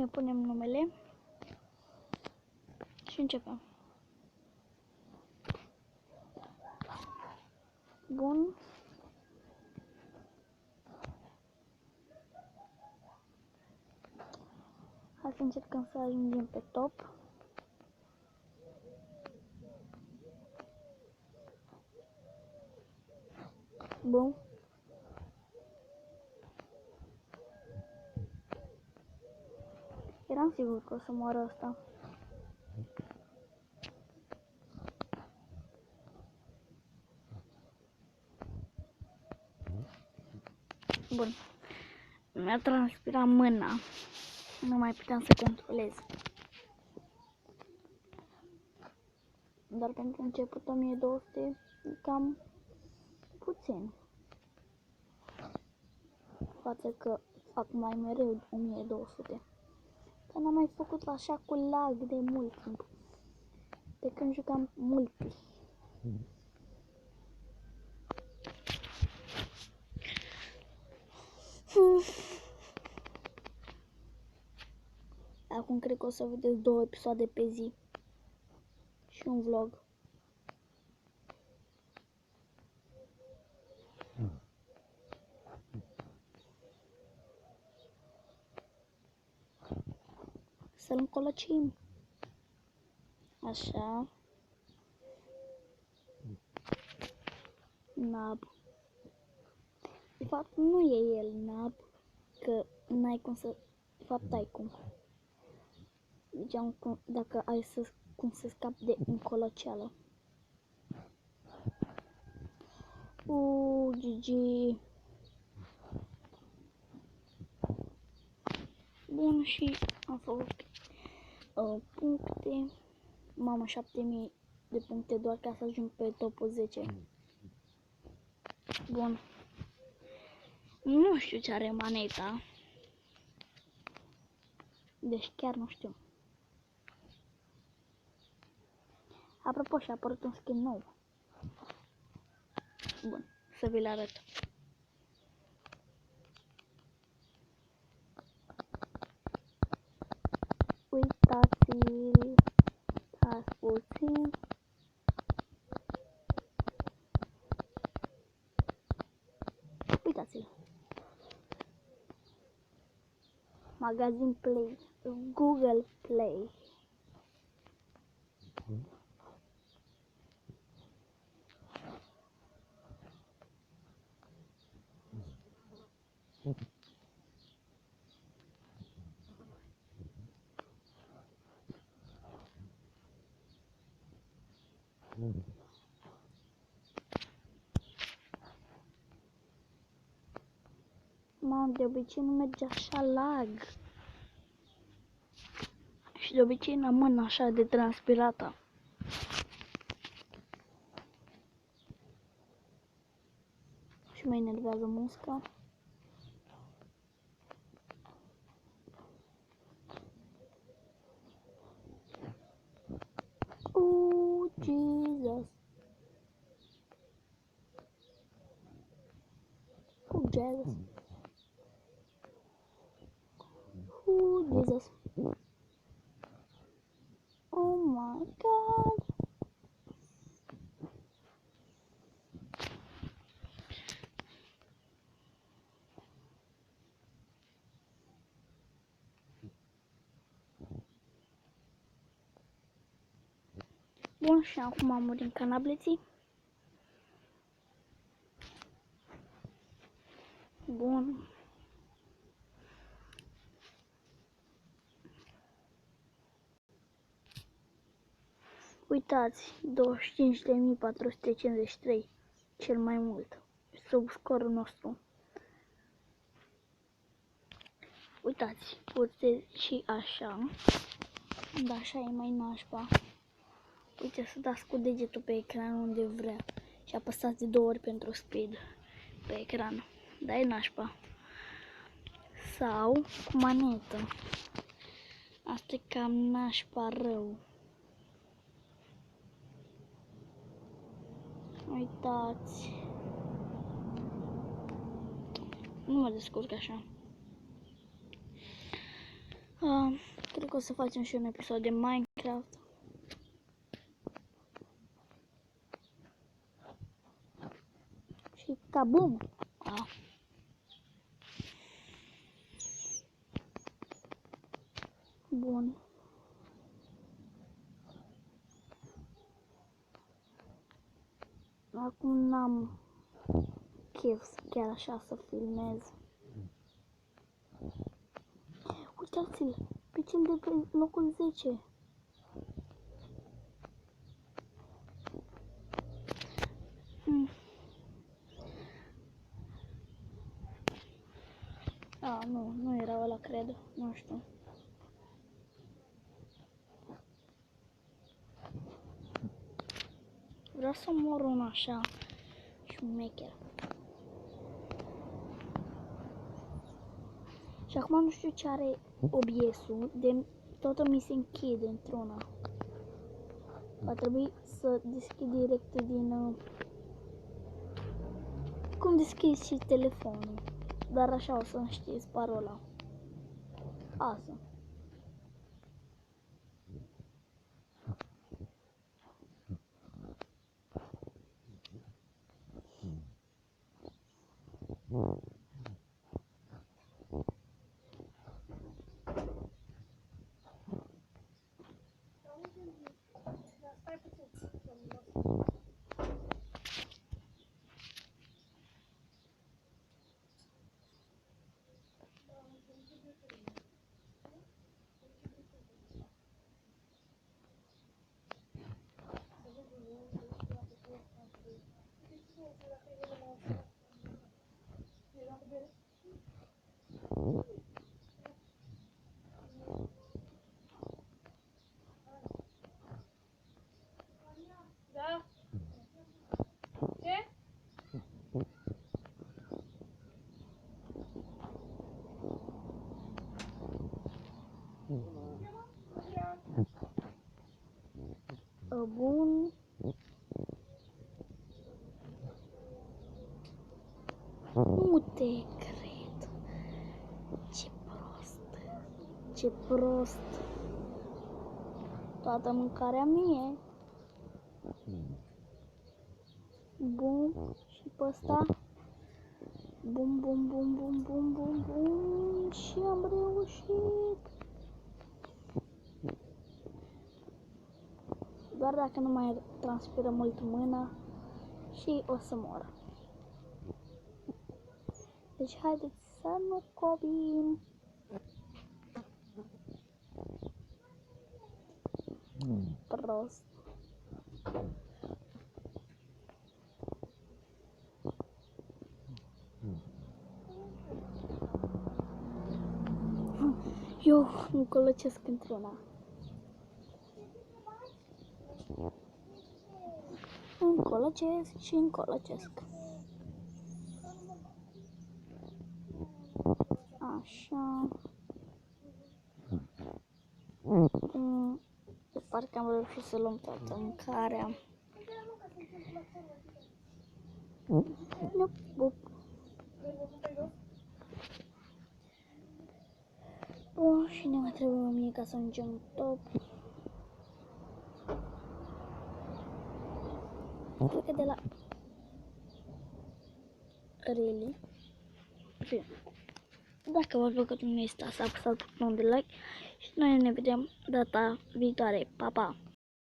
Ne punem numele și începem. Bun. Hai să încercăm să ajungem pe top. Bun. Eram sigur că o să moară ăsta. Bun. Mi-a transpirat mâna. Nu mai puteam să controlez. Dar pentru început 1200 e cam puțin. Față că fac mai mereu 1200. Dar n-am mai făcut așa cu lag de mult timp. De când jucam multi. Acum cred că o să vedeți 2 episoade pe zi. Și un vlog. Să-l încolăcim. Așa. Nab. De fapt nu e el nab. Că n-ai cum să... De fapt ai cum. Deci dacă ai cum să scapi de încolăceală. GG. Bun, și am făcut puncte. Mamă, 7000 de puncte doar ca să ajung pe topul 10. Bun. Nu știu ce are maneta. Deci chiar nu știu. Apropo, și-a apărut un skin nou. Bun, să vi-l arăt. Uitați-l. Stați puțin. Uitați-l. Magazin Play. Google Play. Mamă, de obicei nu merge așa lag. Și de obicei n-am mâna așa de transpirată. Și mă enervează musca. Jesus. Jesus. Jesus. Oh my God. Bun, și acum am murit în canableții. Bun. Uitați, 25.453, cel mai mult, sub scorul nostru. Uitați, puteți și așa, dar așa e mai nașpa. Uite, să dați cu degetul pe ecran unde vrea și apăsați de 2 ori pentru speed pe ecran. Da, e nașpa. Sau cu manetă. Asta e cam nașpa rău. Uitați. Nu mă descurc așa. că o să facem și un episod de Minecraft. Și kabum! Bun. Acum n-am chef chiar așa să filmez. Uitați-l, pe cel de pe locul 10. Nu era ăla, cred, nu știu. Vreau să mor un așa șmecher. Și acum nu știu ce are OBS-ul, de totul mi se închide într-una. Va trebui să deschid direct din... cum deschizi și telefonul. Dar așa o să știți parola. Asta. Da? Ce? Bun. Nu te cred. Ce prost. Ce prost. Toată mâncarea mie. Bum. Și pe ăsta. Bum, bum, bum, bum, bum, bum, bum. Și am reușit. Doar dacă nu mai transpiră mult mâna și o să mor. Deci haideți să nu cobim. Prost. Eu îmi colăcesc într-una. Îmi colăcesc și îmi colăcesc. Așa. Parcă am reușit să luăm toată mâncarea. Bun, și ne mai trebuie mie ca să ajungem top. Cred că de la... Really? Bine. Dacă v-a plăcut, nu este să apăsați butonul de like și noi ne vedem data viitoare. Pa, pa!